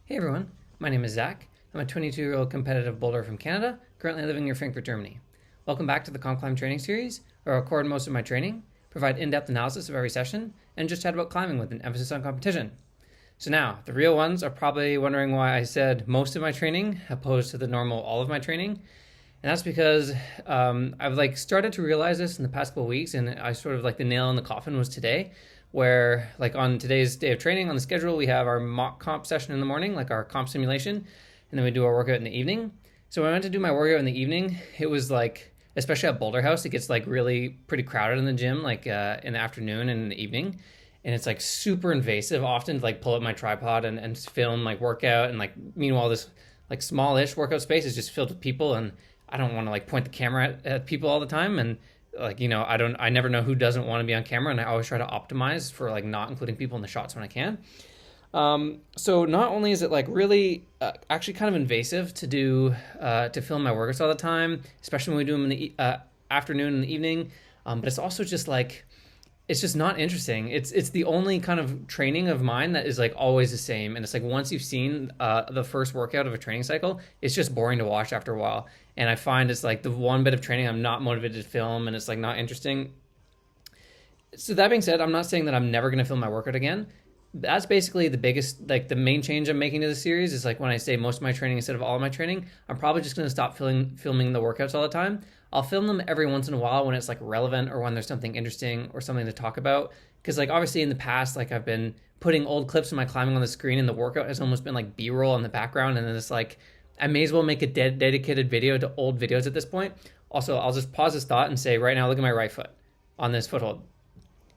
Hey everyone, my name is Zach. I'm a 22-year-old competitive boulder from Canada, currently living near Frankfurt, Germany. Welcome back to the COMPCLIMB training series, where I record most of my training, provide in-depth analysis of every session, and just chat about climbing with an emphasis on competition. So now, the real ones are probably wondering why I said most of my training opposed to the normal all of my training. And that's because I've started to realize this in the past couple of weeks, and I sort of the nail in the coffin was today, where on today's day of training on the schedule, we have our mock comp session in the morning, like our comp simulation, and then we do our workout in the evening. So when I went to do my workout in the evening, it was especially at Boulder House, it gets really pretty crowded in the gym, in the afternoon and in the evening. And it's super invasive often to pull up my tripod and film workout. And meanwhile, this smallish workout space is just filled with people, and I don't want to point the camera at people all the time. And I never know who doesn't want to be on camera, and I always try to optimize for not including people in the shots when I can. So not only is it really actually kind of invasive to do to film my workouts all the time, especially when we do them in the afternoon and the evening, but it's also just it's just not interesting. It's the only kind of training of mine that is always the same, and it's once you've seen the first workout of a training cycle, it's just boring to watch after a while. And I find it's the one bit of training I'm not motivated to film, and it's not interesting. So that being said, I'm not saying that I'm never going to film my workout again. That's basically the biggest, the main change I'm making to the series is when I say most of my training instead of all of my training, I'm probably just going to stop filming the workouts all the time. I'll film them every once in a while when it's relevant or when there's something interesting or something to talk about. Because obviously in the past, I've been putting old clips of my climbing on the screen, and the workout has almost been B-roll in the background, and then it's I may as well make a dedicated video to old videos at this point. Also, I'll just pause this thought and say right now, look at my right foot on this foothold.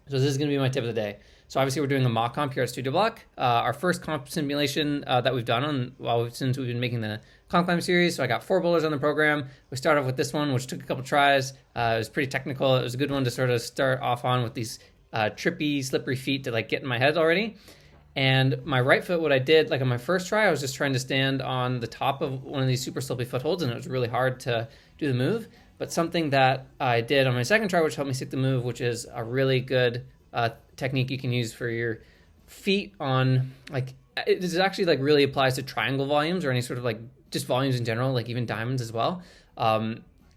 So this is going to be my tip of the day. So obviously we're doing a mock comp here at Studio Bloc. Our first comp simulation that we've done since we've been making the COMPCLIMB series. So I got 4 boulders on the program. We started off with this one, which took a couple tries. It was pretty technical. It was a good one to sort of start off on with these trippy, slippery feet to get in my head already. And my right foot, what I did, on my first try, I was just trying to stand on the top of one of these super slippery footholds, and it was really hard to do the move. But something that I did on my second try, which helped me stick the move, which is a really good technique you can use for your feet on, it actually really applies to triangle volumes or any sort of just volumes in general, even diamonds as well.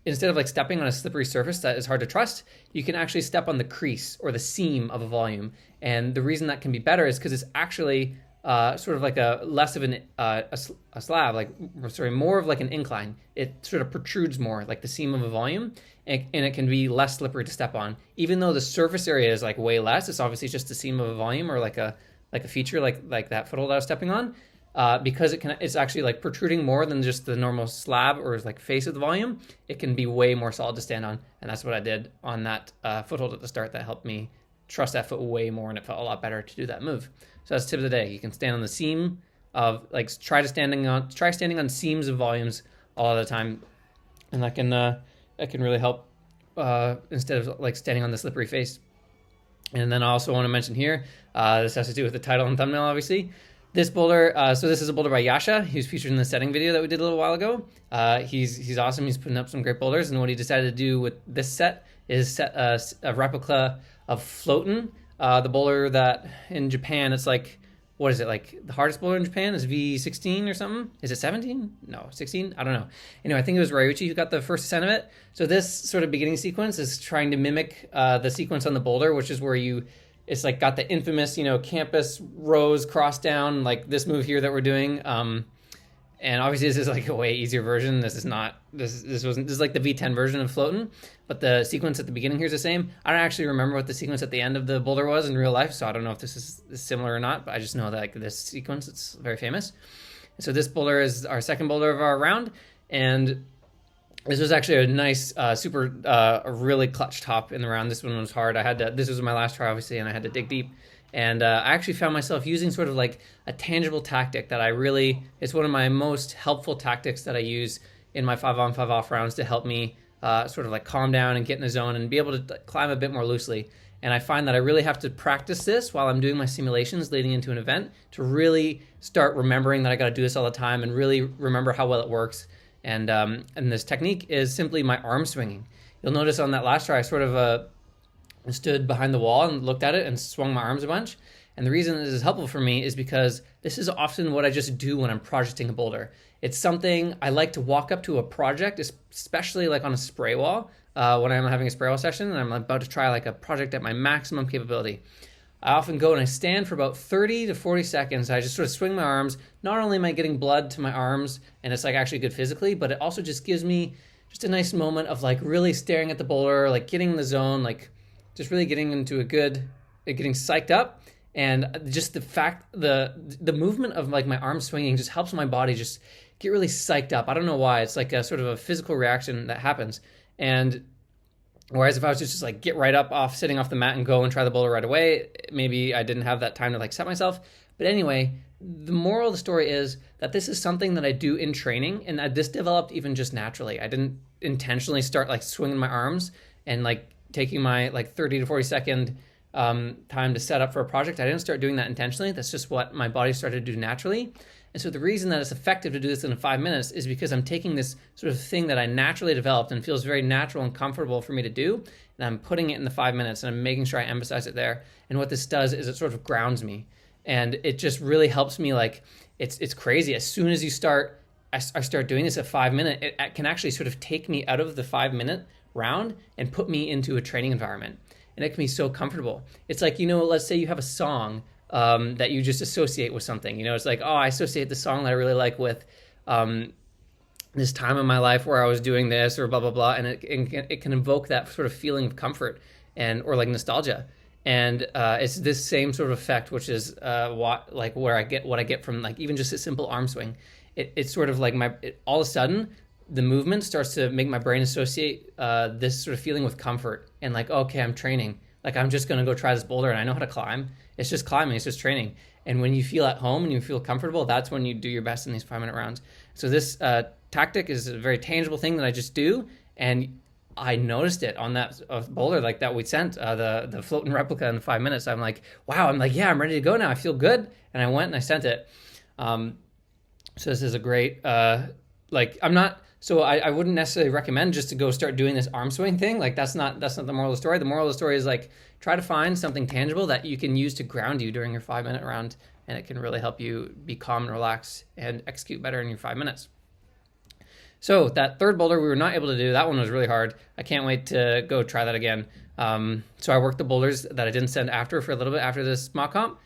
Instead of stepping on a slippery surface that is hard to trust, you can actually step on the crease or the seam of a volume. And the reason that can be better is because it's actually sort of a less of a slab, more of an incline. It sort of protrudes more, the seam of a volume, and it can be less slippery to step on. Even though the surface area is way less, it's obviously just the seam of a volume or a feature like that foothold I was stepping on. Because it's actually protruding more than just the normal slab or face of the volume, it can be way more solid to stand on. And that's what I did on that foothold at the start that helped me trust that foot way more, and it felt a lot better to do that move. So that's the tip of the day. You can stand on the seam of try standing on seams of volumes all the time, and that can really help instead of standing on the slippery face. And then I also want to mention here, this has to do with the title and thumbnail, obviously. This boulder, so this is a boulder by Yasha. He was featured in the setting video that we did a little while ago. He's awesome. He's putting up some great boulders, and what he decided to do with this set is set a replica of Floatn, the boulder that in Japan, it's what is it, the hardest boulder in Japan is V16 or something? Is it 17? No, 16? I don't know. Anyway, I think it was Ryuichi who got the first ascent of it. So this sort of beginning sequence is trying to mimic the sequence on the boulder, which is where it's got the infamous, campus rows cross down, this move here that we're doing. And obviously this is a way easier version. This is not, this is the V10 version of Floatn, but the sequence at the beginning here is the same. I don't actually remember what the sequence at the end of the boulder was in real life, so I don't know if this is similar or not, but I just know that this sequence, it's very famous. So this boulder is our second boulder of our round, and this was actually a nice, a really clutch top in the round. This one was hard. This was my last try, obviously, and I had to dig deep. And I actually found myself using sort of a tangible tactic that it's one of my most helpful tactics that I use in my 5-on 5-off rounds to help me sort of calm down and get in the zone and be able to climb a bit more loosely. And I find that I really have to practice this while I'm doing my simulations leading into an event to really start remembering that I got to do this all the time and really remember how well it works. And this technique is simply my arm swinging. You'll notice on that last try, I sort of stood behind the wall and looked at it and swung my arms a bunch. And the reason this is helpful for me is because this is often what I just do when I'm projecting a boulder. It's something I like to walk up to a project, especially like on a spray wall, when I'm having a spray wall session and I'm about to try like a project at my maximum capability. I often go and I stand for about 30 to 40 seconds. I just sort of swing my arms. Not only am I getting blood to my arms and it's like actually good physically, but it also just gives me just a nice moment of like really staring at the boulder, like getting in the zone, like just really getting into a good, getting psyched up. And just the fact, the movement of like my arm swinging just helps my body just get really psyched up. I don't know why. It's like a sort of a physical reaction that happens. And whereas if I was just like get right up sitting off the mat and go and try the boulder right away, maybe I didn't have that time to like set myself. But anyway, the moral of the story is that this is something that I do in training, and that this developed even just naturally. I didn't intentionally start like swinging my arms and like taking my like 30 to 40 second time to set up for a project. I didn't start doing that intentionally. That's just what my body started to do naturally. And so the reason that it's effective to do this in 5 minutes is because I'm taking this sort of thing that I naturally developed and feels very natural and comfortable for me to do, and I'm putting it in the 5 minutes, and I'm making sure I emphasize it there. And what this does is it sort of grounds me, and it just really helps me. Like it's crazy. As soon as I start doing this at 5 minutes, it can actually sort of take me out of the 5 minute round and put me into a training environment. And it can be so comfortable. It's like, let's say you have a song that you just associate with something. It's like, oh, I associate the song that I really like with this time in my life where I was doing this or blah, blah, blah. And it can invoke that sort of feeling of comfort or like nostalgia. And it's this same sort of effect, which is what I get from like even just a simple arm swing. It's sort of like all of a sudden, the movement starts to make my brain associate this sort of feeling with comfort and like, okay, I'm training. Like I'm just going to go try this boulder and I know how to climb. It's just climbing. It's just training. And when you feel at home and you feel comfortable, that's when you do your best in these 5 minute rounds. So this tactic is a very tangible thing that I just do. And I noticed it on that boulder like that we sent, the Floatn replica in 5 minutes. I'm like, wow, yeah, I'm ready to go now. I feel good. And I went and I sent it. So this is a great, I wouldn't necessarily recommend just to go start doing this arm swing thing. Like that's not the moral of the story. The moral of the story is like, try to find something tangible that you can use to ground you during your 5 minute round. And it can really help you be calm and relaxed and execute better in your 5 minutes. So that third boulder we were not able to do. That one was really hard. I can't wait to go try that again. So I worked the boulders that I didn't send for a little bit after this mock comp.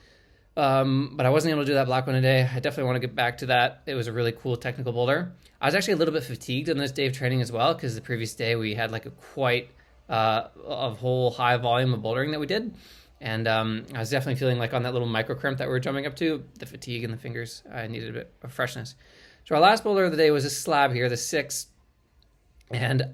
But I wasn't able to do that black one today. I definitely want to get back to that. It was a really cool technical boulder. I was actually a little bit fatigued on this day of training as well, because the previous day we had like a whole high volume of bouldering that we did. And I was definitely feeling like on that little micro crimp that we were jumping up to, the fatigue in the fingers, I needed a bit of freshness. So our last boulder of the day was this slab here, the 6. And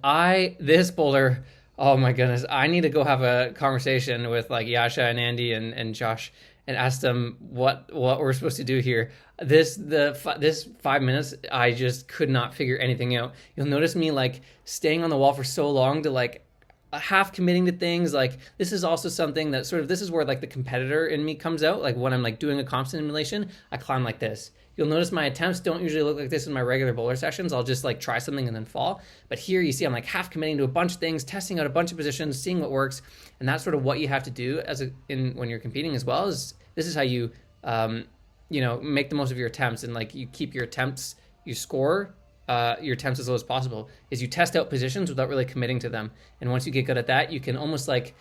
this boulder, oh my goodness, I need to go have a conversation with like Yasha and Andy and Josh and ask them what we're supposed to do here. This 5 minutes, I just could not figure anything out. You'll notice me like staying on the wall for so long to like half committing to things. Like this is also something that this is where like the competitor in me comes out. Like when I'm like doing a comp simulation, I climb like this. You'll notice my attempts don't usually look like this in my regular boulder sessions. I'll just like try something and then fall. But here you see I'm like half committing to a bunch of things, testing out a bunch of positions, seeing what works. And that's sort of what you have to do when you're competing as well. This is how you make the most of your attempts, and like you keep your attempts, you score your attempts as low as possible, is you test out positions without really committing to them. And once you get good at that, you can almost like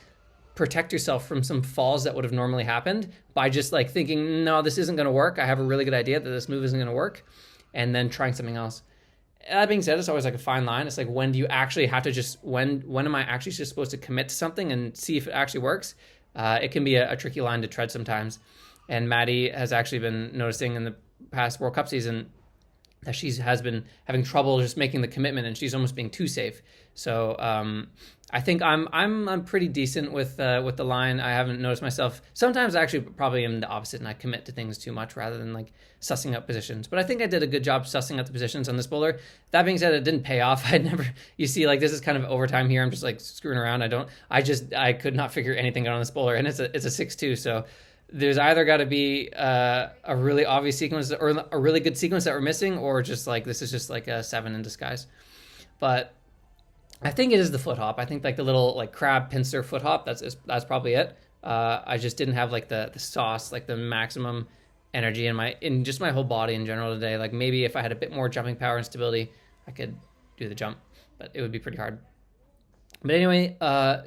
protect yourself from some falls that would have normally happened by just like thinking, no, this isn't going to work. I have a really good idea that this move isn't going to work, and then trying something else. That being said, it's always like a fine line. It's like, when do you actually have to when am I actually just supposed to commit to something and see if it actually works? It can be a tricky line to tread sometimes. And Maddie has actually been noticing in the past World Cup season that she has been having trouble just making the commitment, and she's almost being too safe. So I think I'm pretty decent with the line. I haven't noticed myself. Sometimes I actually probably am the opposite, and I commit to things too much rather than like sussing out positions. But I think I did a good job sussing out the positions on this boulder. That being said, it didn't pay off. You see, like this is kind of overtime here. I'm just like screwing around. I could not figure anything out on this boulder, and it's a 6-2. So there's either got to be a really obvious sequence or a really good sequence that we're missing, or just like this is just like a 7 in disguise. But I think it is the foot hop. I think like the little like crab pincer foot hop. That's probably it. I just didn't have like the sauce, like the maximum energy in just my whole body in general today. Like maybe if I had a bit more jumping power and stability, I could do the jump, but it would be pretty hard. But anyway,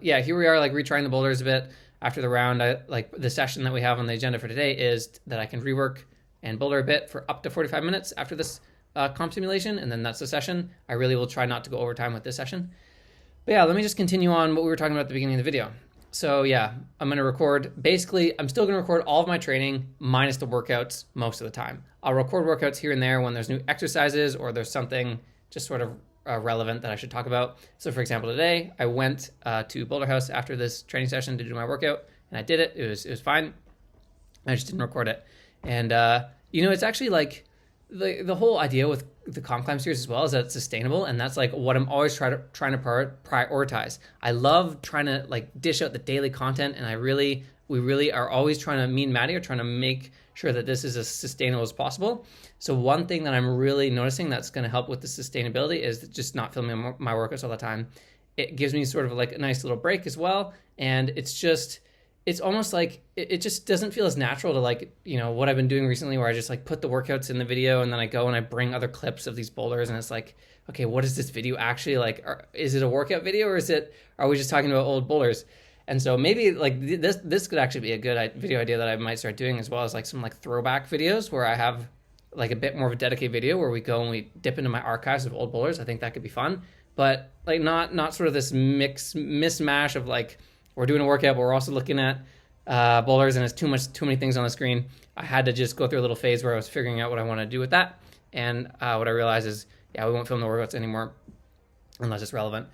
yeah, here we are, like retrying the boulders a bit after the round. Like the session that we have on the agenda for today is that I can rework and boulder a bit for up to 45 minutes after this comp simulation, and then that's the session. I really will try not to go overtime with this session. But yeah, let me just continue on what we were talking about at the beginning of the video. So yeah, I'm going to record, basically, I'm still going to record all of my training minus the workouts most of the time. I'll record workouts here and there when there's new exercises or there's something just sort of relevant that I should talk about. So for example, today I went to Boulder House after this training session to do my workout, and I did it. It was fine. I just didn't record it. And you know, it's actually like the whole idea with the COMPCLIMB series as well is that it's sustainable, and that's like what I'm always trying to prioritize. I love trying to like dish out the daily content, and we really are always trying to, me and Maddie are trying to make sure that this is as sustainable as possible. So one thing that I'm really noticing that's going to help with the sustainability is just not filming my workouts all the time. It gives me sort of like a nice little break as well, and it's almost like it just doesn't feel as natural to, like, you know, what I've been doing recently where I just like put the workouts in the video and then I go and I bring other clips of these boulders, and it's like, okay, what is this video actually like? Is it a workout video, or are we just talking about old boulders? And so maybe like this could actually be a good video idea that I might start doing, as well as like some like throwback videos where I have like a bit more of a dedicated video where we go and we dip into my archives of old boulders. I think that could be fun, but like not sort of this mismatch of like, we're doing a workout, but we're also looking at boulders, and it's too many things on the screen. I had to just go through a little phase where I was figuring out what I want to do with that. And what I realized is, yeah, we won't film the workouts anymore unless it's relevant.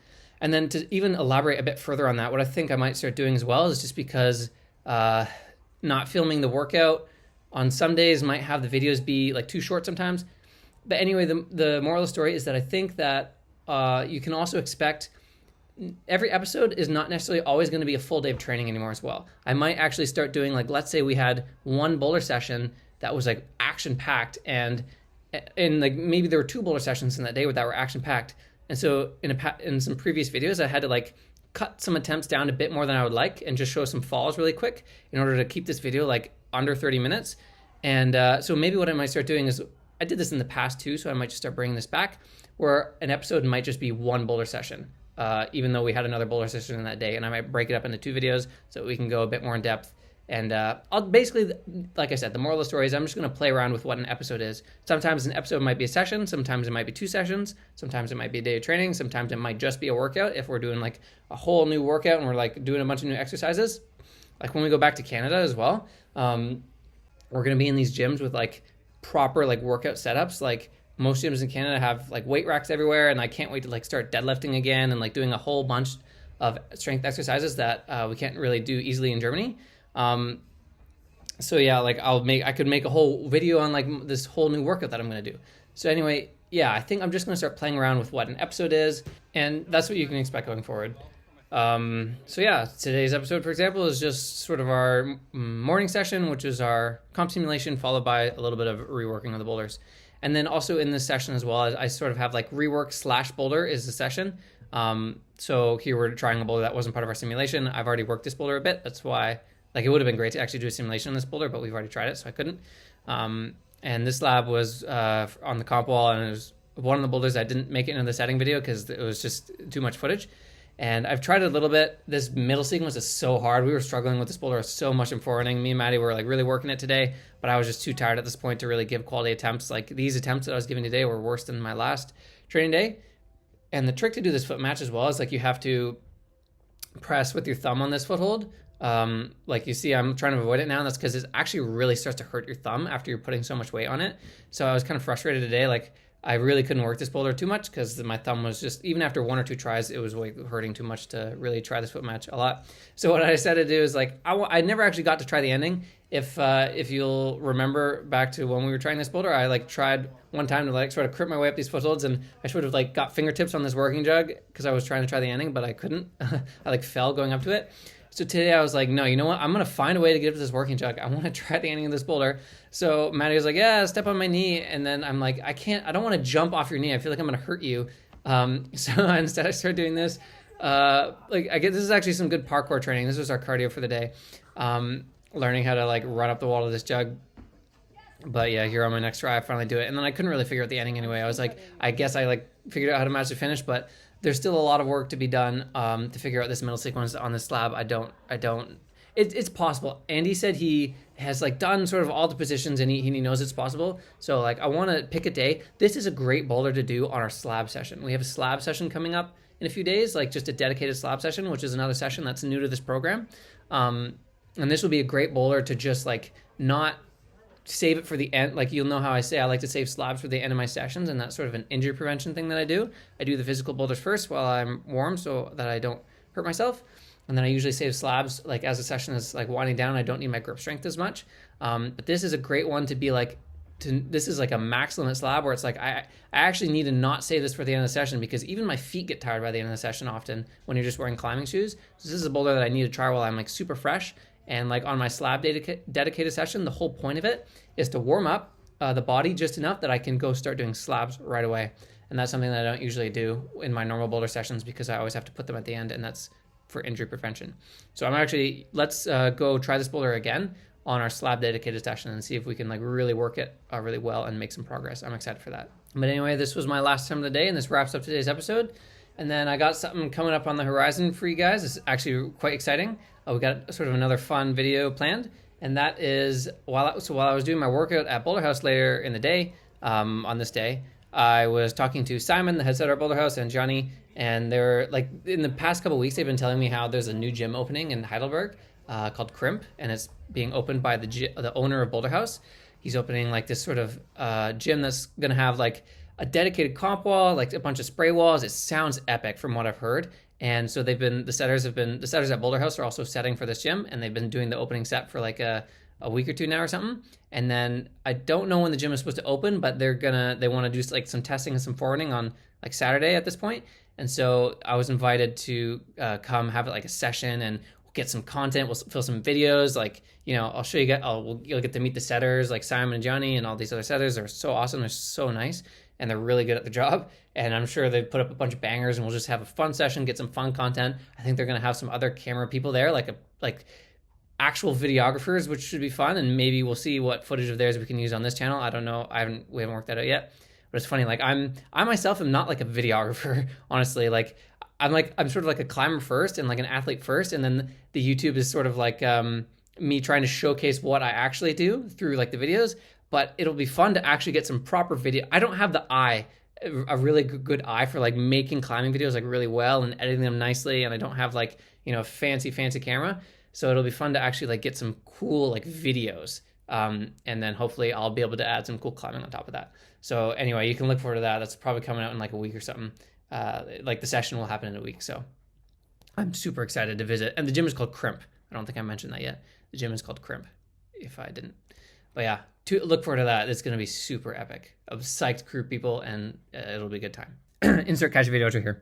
And then to even elaborate a bit further on that, what I think I might start doing as well is just because not filming the workout on some days might have the videos be like too short sometimes. But anyway, the moral of the story is that I think that you can also expect every episode is not necessarily always going to be a full day of training anymore as well. I might actually start doing, like, let's say we had one boulder session that was like action packed, and like maybe there were two boulder sessions in that day that were action packed. And so in some previous videos, I had to like cut some attempts down a bit more than I would like and just show some falls really quick in order to keep this video like under 30 minutes. And so maybe what I might start doing is, I did this in the past too, so I might just start bringing this back, where an episode might just be one boulder session. Even though we had another boulder session in that day, and I might break it up into two videos so we can go a bit more in depth. And I'll basically, like I said, the moral of the story is I'm just going to play around with what an episode is. Sometimes an episode might be a session, sometimes it might be two sessions, sometimes it might be a day of training, sometimes it might just be a workout if we're doing like a whole new workout and we're like doing a bunch of new exercises. Like when we go back to Canada as well, we're going to be in these gyms with like proper like workout setups. Like most gyms in Canada have like weight racks everywhere, and I can't wait to like start deadlifting again and like doing a whole bunch of strength exercises that we can't really do easily in Germany. So yeah, like I could make a whole video on like this whole new workout that I'm going to do. So anyway, yeah, I think I'm just going to start playing around with what an episode is, and that's what you can expect going forward. So yeah, today's episode, for example, is just sort of our morning session, which is our comp simulation followed by a little bit of reworking of the boulders. And then also in this session as well, I sort of have like rework / boulder is the session. So here we're trying a boulder that wasn't part of our simulation. I've already worked this boulder a bit. That's why, like, it would have been great to actually do a simulation on this boulder, but we've already tried it, so I couldn't. And this lab was on the comp wall, and it was one of the boulders that didn't make it into the setting video because it was just too much footage. And I've tried it a little bit. This middle sequence is so hard. We were struggling with this boulder so much in forwarding. Me and Maddie were like really working it today, but I was just too tired at this point to really give quality attempts. Like these attempts that I was giving today were worse than my last training day. And the trick to do this foot match as well is like you have to press with your thumb on this foothold. Like you see, I'm trying to avoid it now. And that's because it actually really starts to hurt your thumb after you're putting so much weight on it. So I was kind of frustrated today. Like I really couldn't work this boulder too much because my thumb was just, even after one or two tries, it was hurting too much to really try this foot match a lot. So what I decided to do is like, I never actually got to try the ending. If you'll remember back to when we were trying this boulder, I like tried one time to like sort of crip my way up these footholds, and I should have like got fingertips on this working jug because I was trying to try the ending, but I couldn't. I like fell going up to it. So today I was like, no, you know what? I'm going to find a way to get up to this working jug. I want to try the ending of this boulder. So Maddie was like, yeah, step on my knee. And then I'm like, I don't want to jump off your knee. I feel like I'm going to hurt you. So instead I started doing this. This is actually some good parkour training. This was our cardio for the day. learning how to like run up the wall of this jug. But yeah, here on my next try, I finally do it. And then I couldn't really figure out the ending anyway. I was like, I guess I like figured out how to match the finish, but there's still a lot of work to be done to figure out this middle sequence on this slab. It's possible. Andy said he has like done sort of all the positions and he knows it's possible. So like I want to pick a day. This is a great boulder to do on our slab session. We have a slab session coming up in a few days, like just a dedicated slab session, which is another session that's new to this program. And this will be a great boulder to just like not save it for the end. Like you'll know how I say I like to save slabs for the end of my sessions, and that's sort of an injury prevention thing that I do. I do the physical boulders first while I'm warm so that I don't hurt myself. And then I usually save slabs like as the session is like winding down. I don't need my grip strength as much. But this is a great one to be like, this is like a max limit slab where it's like, I actually need to not save this for the end of the session because even my feet get tired by the end of the session often when you're just wearing climbing shoes. So this is a boulder that I need to try while I'm like super fresh. And like on my slab dedicated session, the whole point of it is to warm up the body just enough that I can go start doing slabs right away. And that's something that I don't usually do in my normal boulder sessions because I always have to put them at the end, and that's for injury prevention. So I'm actually, let's go try this boulder again on our slab dedicated session and see if we can like really work it really well and make some progress. I'm excited for that. But anyway, this was my last time of the day, and this wraps up today's episode. And then I got something coming up on the horizon for you guys. It's actually quite exciting. We got sort of another fun video planned, and that is while I was doing my workout at Boulder House later in the day, on this day, I was talking to Simon, the head setter at Boulder House, and Johnny, and they're like in the past couple of weeks they've been telling me how there's a new gym opening in Heidelberg called COMPCLIMB, and it's being opened by the owner of Boulder House. He's opening like this sort of gym that's gonna have like a dedicated comp wall, like a bunch of spray walls. It sounds epic from what I've heard. And so the setters at Boulder House are also setting for this gym, and they've been doing the opening set for like a week or two now or something. And then I don't know when the gym is supposed to open, but they want to do like some testing and some forwarding on like Saturday at this point. And so I was invited to come have like a session, and we'll get some content. We'll film some videos. Like, you know, I'll show you guys. You'll get to meet the setters, like Simon and Johnny and all these other setters. They're so awesome. They're so nice, and they're really good at the job. And I'm sure they put up a bunch of bangers, and we'll just have a fun session, get some fun content. I think they're going to have some other camera people there, like actual videographers, which should be fun. And maybe we'll see what footage of theirs we can use on this channel. I don't know. We haven't worked that out yet. But it's funny. Like I myself am not like a videographer, honestly. Like I'm sort of like a climber first and like an athlete first, and then the YouTube is sort of like me trying to showcase what I actually do through like the videos. But it'll be fun to actually get some proper video. I don't have a really good eye for like making climbing videos like really well and editing them nicely, and I don't have like, you know, fancy camera. So it'll be fun to actually like get some cool like videos, and then hopefully I'll be able to add some cool climbing on top of that. So anyway, you can look forward to that. That's probably coming out in like a week or something. Like the session will happen in a week, so I'm super excited to visit. And the gym is called CRIMP. I don't think I mentioned that yet. The gym is called CRIMP, if I didn't. But yeah, look forward to that. It's going to be super epic. Of psyched crew people, and it'll be a good time. Insert catch video right here.